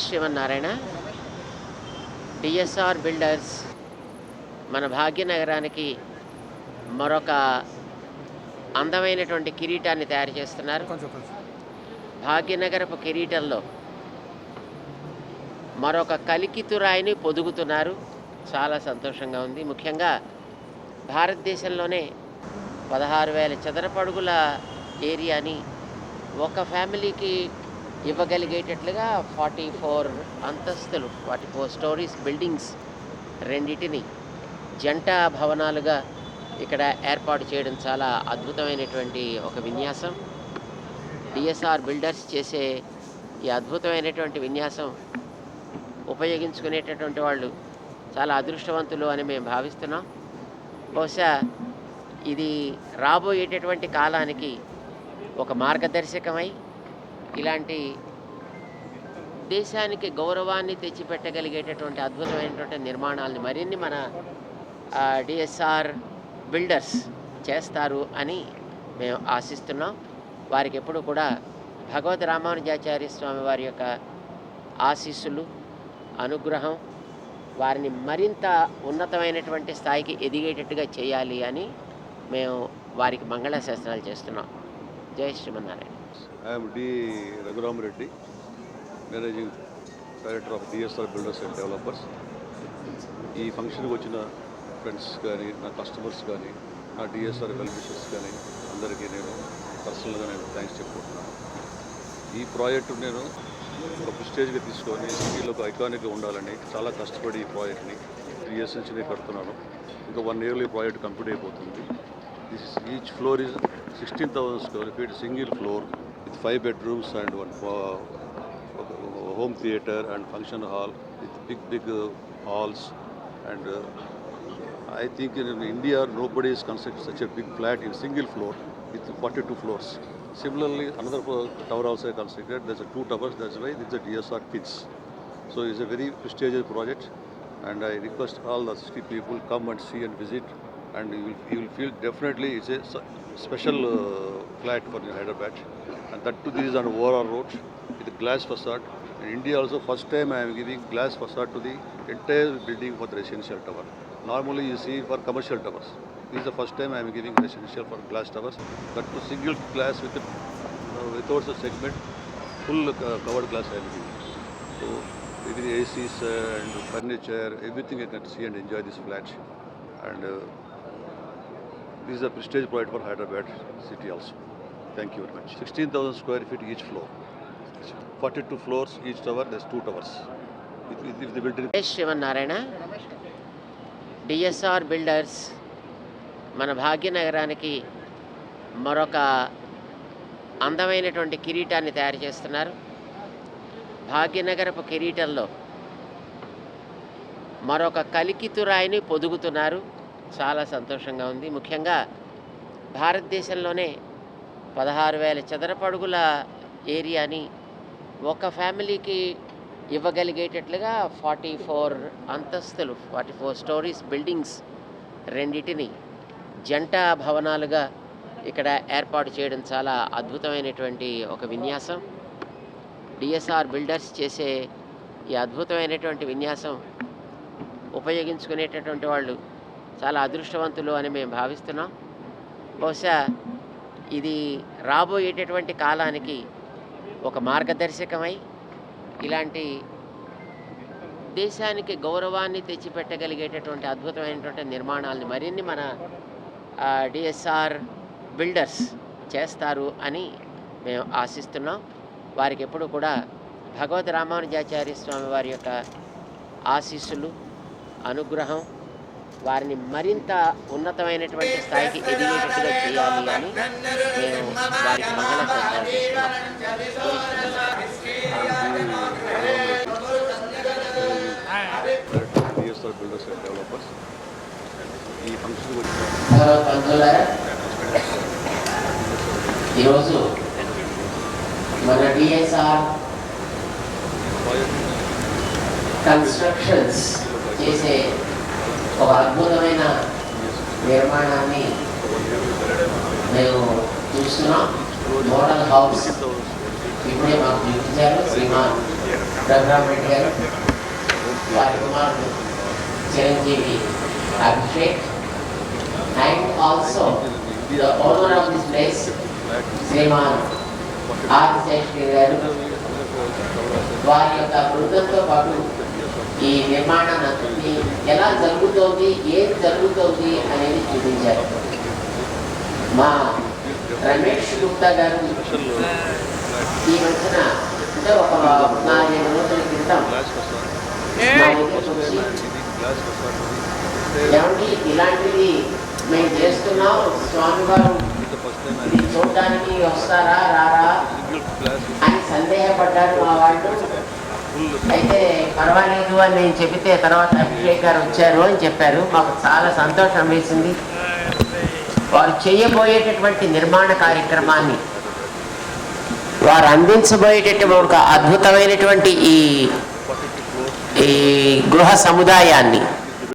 Srimannarayana DSR builders మన భాగ్యనగరానికి మరొక అందమైనటువంటి కిరీటాన్ని తయారు చేస్తున్నారు. భాగ్యనగరపు కిరీటంలో మరొక కలికితురాయిని పొదుగుతున్నారు. చాలా సంతోషంగా ఉంది. ముఖ్యంగా భారతదేశంలోనే 16,000 చదరపు అడుగుల ఏరియాని ఒక ఫ్యామిలీకి ఇవ్వగలిగేటట్లుగా 44 అంతస్తులు 44 స్టోరీస్ బిల్డింగ్స్ రెండిటిని జంట భవనాలుగా ఇక్కడ ఏర్పాటు చేయడం చాలా అద్భుతమైనటువంటి ఒక విన్యాసం. డిఎస్ఆర్ బిల్డర్స్ చేసే ఈ అద్భుతమైనటువంటి విన్యాసం ఉపయోగించుకునేటటువంటి వాళ్ళు చాలా అదృష్టవంతులు అని మేము భావిస్తున్నాం. బహుశా ఇది రాబోయేటటువంటి కాలానికి ఒక మార్గదర్శకమై ఇలాంటి దేశానికి గౌరవాన్ని తెచ్చిపెట్టగలిగేటటువంటి అద్భుతమైనటువంటి నిర్మాణాలని మరిన్ని మన డిఎస్ఆర్ బిల్డర్స్ చేస్తారు అని మేము ఆశిస్తున్నాం. వారికి ఎప్పుడు కూడా భగవద్ రామానుజాచార్య స్వామి వారి యొక్క ఆశీస్సులు, అనుగ్రహం వారిని మరింత ఉన్నతమైనటువంటి స్థాయికి ఎదిగేటట్టుగా చేయాలి అని మేము వారికి మంగళాశాసనాలు చేస్తున్నాం. జై Srimannarayana. I am D. Raghuram Reddy, Managing Director of DSR Builders and Developers. ఈ ఫంక్షన్కి వచ్చిన ఫ్రెండ్స్ కానీ, నా కస్టమర్స్ కానీ, నా డిఎస్ఆర్ వెల్ విషర్స్ కానీ అందరికీ నేను పర్సనల్గా థ్యాంక్స్ చెప్పుకుంటున్నాను. ఈ ప్రాజెక్టు నేను ఒక ప్రెస్టేజ్గా తీసుకొని సిటీలో ఒక ఐకానిక్గా ఉండాలని చాలా కష్టపడి ఈ ప్రాజెక్ట్ని 3 years నుంచి కడుతున్నాను. ఇంకా 1 yearలో ఈ ప్రాజెక్ట్ కంప్లీట్ అయిపోతుంది. Each floor is 16,000 square feet, single floor with 5 bedrooms and 1 home theatre and function hall with big halls. And I think in India nobody has constructed such a big flat in single floor with 42 floors. Similarly, another tower also constructed. There's 2 towers. That's why this is a DSR Kids. So it's a very prestigious project, and I request all the city people come and see and visit, and you will feel definitely it's a special flat for Hyderabad. And that too, this is on ORR road with a glass facade. In India also, first time I am giving glass facade to the entire building for the residential tower. Normally you see for commercial towers. This is the first time I am giving residential for glass towers. That too, single glass with without the segment, full covered glass I am giving. So with the ACs and furniture, everything you can see and enjoy this flat. And this is a prestige project for Hyderabad city also. Thank you very much. 16,000 square feet each floor. 42 floors each tower. There's 2 towers. If the building. Srimannarayana DSR builders మన భాగ్యనగరానికి మరొక అందమైనటువంటి కిరీటాన్ని తయారు చేస్తున్నారు. భాగ్యనగరపు కిరీటంలో మరొక కలికితురాయిని పొదుగుతున్నారు. చాలా సంతోషంగా ఉంది. ముఖ్యంగా భారతదేశంలోనే 16,000 చదరపు అడుగుల ఏరియాని ఒక ఫ్యామిలీకి ఇవ్వగలిగేటట్లుగా 44 అంతస్తులు 44 స్టోరీస్ బిల్డింగ్స్ రెండిటిని జంట భవనాలుగా ఇక్కడ ఏర్పాటు చేయడం చాలా అద్భుతమైనటువంటి ఒక విన్యాసం. డిఎస్ఆర్ బిల్డర్స్ చేసే ఈ అద్భుతమైనటువంటి విన్యాసం ఉపయోగించుకునేటటువంటి వాళ్ళు చాలా అదృష్టవంతులు అని మేము భావిస్తున్నాం. బహుశా ఇది రాబోయేటటువంటి కాలానికి ఒక మార్గదర్శకమై ఇలాంటి దేశానికి గౌరవాన్ని తెచ్చిపెట్టగలిగేటటువంటి అద్భుతమైనటువంటి నిర్మాణాలని మరిన్ని మన డిఎస్ఆర్ బిల్డర్స్ చేస్తారు అని మేము ఆశిస్తున్నాం. వారికి ఎప్పుడు కూడా భగవద్ రామానుజాచార్య స్వామి వారి యొక్క ఆశీస్సులు, అనుగ్రహం వారిని మరింత ఉన్నతమైనటువంటి స్థాయికి ఎదిగేటట్టుగా చేయాలి అని మేము వారికి మంగళాశాసనాలు చేస్తున్నాం. DSR Builders and Developers. ఈ ఫంక్షన్ ఈరోజు మన డిఎస్ఆర్ కన్స్ట్రక్షన్స్ చేసే ఒక అద్భుతమైన నిర్మాణాన్ని మేము చూస్తున్నాం. మోడల్ హౌస్ ఇప్పుడే మాకు చూపించారు శ్రీమాన్ రఘురామరెడ్డి గారు, వారి కుమారుడు చిరంజీవి Abhishek, and also the owner of this place Shriman Adisheshi గారు, వారి యొక్క బృందంతో పాటు ఈ నిర్మాణాన్ని ఎలా జరుగుతోంది, ఏం జరుగుతోంది అనేది చూపించారు. మా రమేష్ గుప్తా గారు ఈ మధ్యన అంటే ఒక 4-5 రోజుల క్రితం మా దగ్గరకు వచ్చి, ఏమండి ఇలాంటిది మేము చేస్తున్నాం, స్వామివారు ఇది చూడడానికి వస్తారా రారా అని సందేహపడ్డారు మా వాళ్ళు. అయితే పర్వాలేదు అని నేను చెబితే తర్వాత అభిషేక్ గారు వచ్చారు అని చెప్పారు. మాకు చాలా సంతోషం వేసింది. వారు చేయబోయేటటువంటి నిర్మాణ కార్యక్రమాన్ని, వారు అందించబోయేటటువంటి ఒక అద్భుతమైనటువంటి ఈ గృహ సముదాయాన్ని